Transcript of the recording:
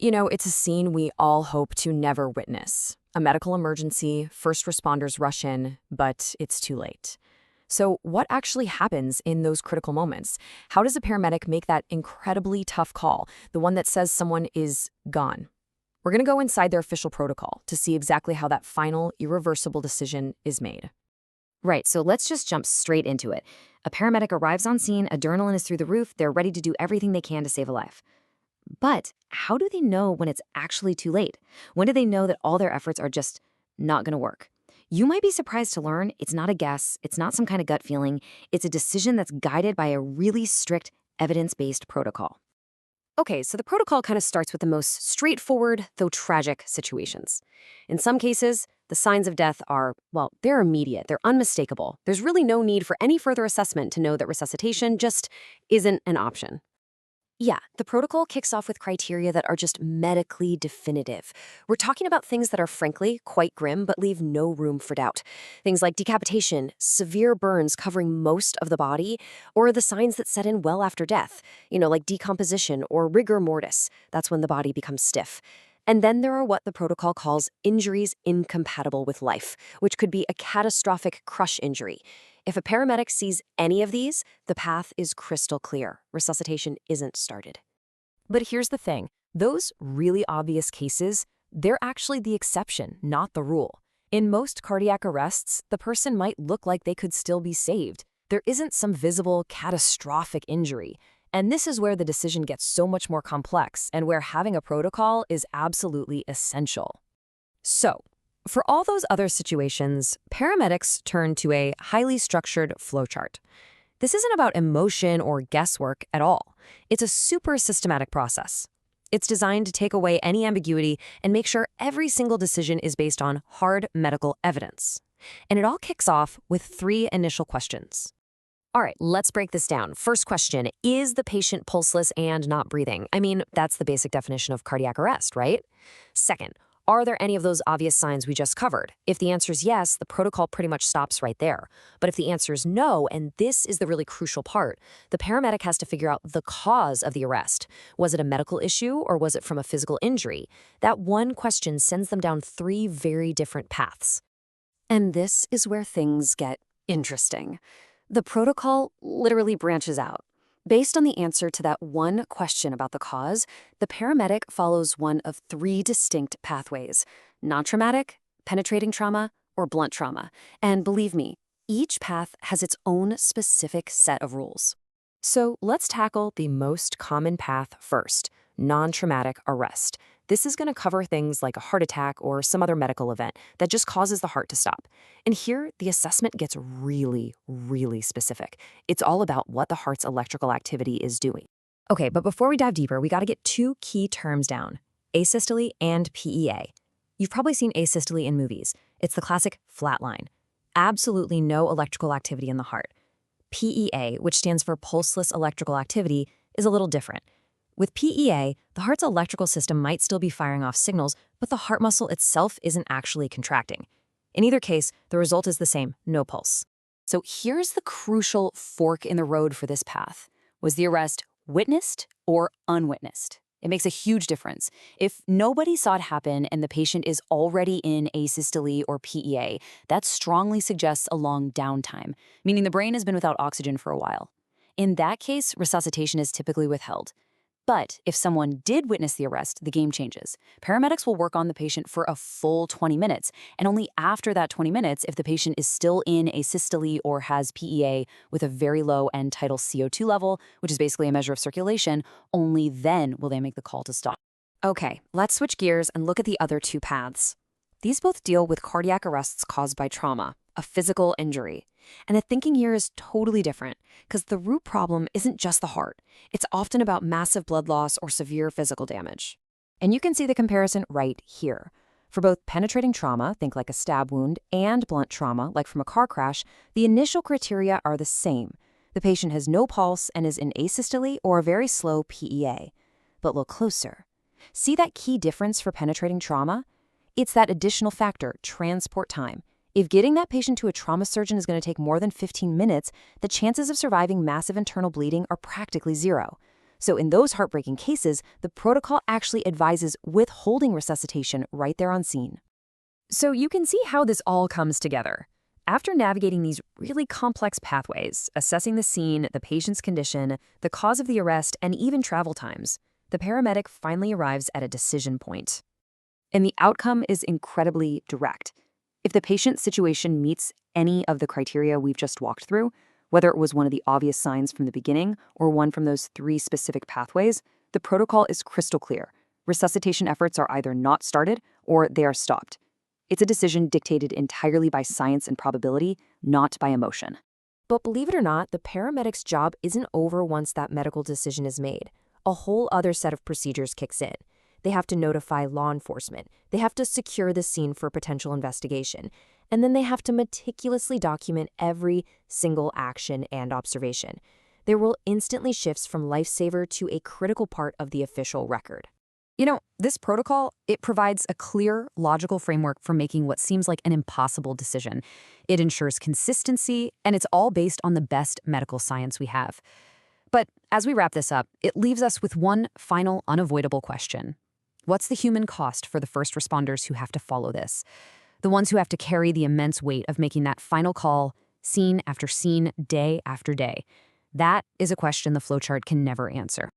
It's a scene we all hope to never witness. A medical emergency, first responders rush in, but it's too late. So, what actually happens in those critical moments? How does a paramedic make that incredibly tough call, the one that says someone is gone? We're going to go inside their official protocol to see exactly how that final, irreversible decision is made. Right, so let's just jump straight into it. A paramedic arrives on scene, adrenaline is through the roof, they're ready to do everything they can to save a life. But how do they know when it's actually too late? When do they know that all their efforts are just not going to work? You might be surprised to learn it's not a guess, it's not some kind of gut feeling, it's a decision that's guided by a really strict evidence-based protocol. Okay, so the protocol kind of starts with the most straightforward, though tragic, situations. In some cases, the signs of death are, well, they're immediate, they're unmistakable. There's really no need for any further assessment to know that resuscitation just isn't an option. Yeah, the protocol kicks off with criteria that are just medically definitive. We're talking about things that are frankly quite grim but leave no room for doubt. Things like decapitation, severe burns covering most of the body, or the signs that set in well after death, like decomposition or rigor mortis. That's when the body becomes stiff. And then there are what the protocol calls injuries incompatible with life, which could be a catastrophic crush injury. If a paramedic sees any of these, the path is crystal clear. Resuscitation isn't started. But here's the thing. Those really obvious cases, they're actually the exception, not the rule. In most cardiac arrests, the person might look like they could still be saved. There isn't some visible, catastrophic injury. And this is where the decision gets so much more complex and where having a protocol is absolutely essential. So, for all those other situations, paramedics turn to a highly structured flowchart. This isn't about emotion or guesswork at all. It's a super systematic process. It's designed to take away any ambiguity and make sure every single decision is based on hard medical evidence. And it all kicks off with 3 initial questions. All right, let's break this down. First question, is the patient pulseless and not breathing? I mean, that's the basic definition of cardiac arrest, right? Second, are there any of those obvious signs we just covered? If the answer is yes, the protocol pretty much stops right there. But if the answer is no, and this is the really crucial part, the paramedic has to figure out the cause of the arrest. Was it a medical issue or was it from a physical injury? That one question sends them down 3 very different paths. And this is where things get interesting. The protocol literally branches out. Based on the answer to that one question about the cause, the paramedic follows one of 3 distinct pathways: non-traumatic, penetrating trauma, or blunt trauma. And believe me, each path has its own specific set of rules. So let's tackle the most common path first, non-traumatic arrest. This is going to cover things like a heart attack or some other medical event that just causes the heart to stop. And here, the assessment gets really, really specific. It's all about what the heart's electrical activity is doing. Okay, but before we dive deeper, we got to get 2 key terms down: asystole and PEA. You've probably seen asystole in movies. It's the classic flatline. Absolutely no electrical activity in the heart. PEA, which stands for pulseless electrical activity, is a little different. With PEA, the heart's electrical system might still be firing off signals, but the heart muscle itself isn't actually contracting. In either case, the result is the same: no pulse. So here's the crucial fork in the road for this path. Was the arrest witnessed or unwitnessed? It makes a huge difference. If nobody saw it happen and the patient is already in asystole or PEA, that strongly suggests a long downtime, meaning the brain has been without oxygen for a while. In that case, resuscitation is typically withheld. But if someone did witness the arrest, the game changes. Paramedics will work on the patient for a full 20 minutes, and only after that 20 minutes, if the patient is still in asystole or has PEA with a very low end tidal CO2 level, which is basically a measure of circulation, only then will they make the call to stop. Okay, let's switch gears and look at the other 2 paths. These both deal with cardiac arrests caused by trauma, a physical injury. And the thinking here is totally different, because the root problem isn't just the heart. It's often about massive blood loss or severe physical damage. And you can see the comparison right here. For both penetrating trauma, think like a stab wound, and blunt trauma, like from a car crash, the initial criteria are the same. The patient has no pulse and is in asystole or a very slow PEA. But look closer. See that key difference for penetrating trauma? It's that additional factor, transport time. If getting that patient to a trauma surgeon is going to take more than 15 minutes, the chances of surviving massive internal bleeding are practically 0. So in those heartbreaking cases, the protocol actually advises withholding resuscitation right there on scene. So you can see how this all comes together. After navigating these really complex pathways, assessing the scene, the patient's condition, the cause of the arrest, and even travel times, the paramedic finally arrives at a decision point. And the outcome is incredibly direct. If the patient's situation meets any of the criteria we've just walked through, whether it was one of the obvious signs from the beginning or one from those 3 specific pathways, the protocol is crystal clear. Resuscitation efforts are either not started or they are stopped. It's a decision dictated entirely by science and probability, not by emotion. But believe it or not, the paramedic's job isn't over once that medical decision is made. A whole other set of procedures kicks in. They have to notify law enforcement. They have to secure the scene for potential investigation. And then they have to meticulously document every single action and observation. Their role instantly shifts from lifesaver to a critical part of the official record. This protocol, it provides a clear, logical framework for making what seems like an impossible decision. It ensures consistency, and it's all based on the best medical science we have. But as we wrap this up, it leaves us with one final, unavoidable question. What's the human cost for the first responders who have to follow this? The ones who have to carry the immense weight of making that final call, scene after scene, day after day. That is a question the flowchart can never answer.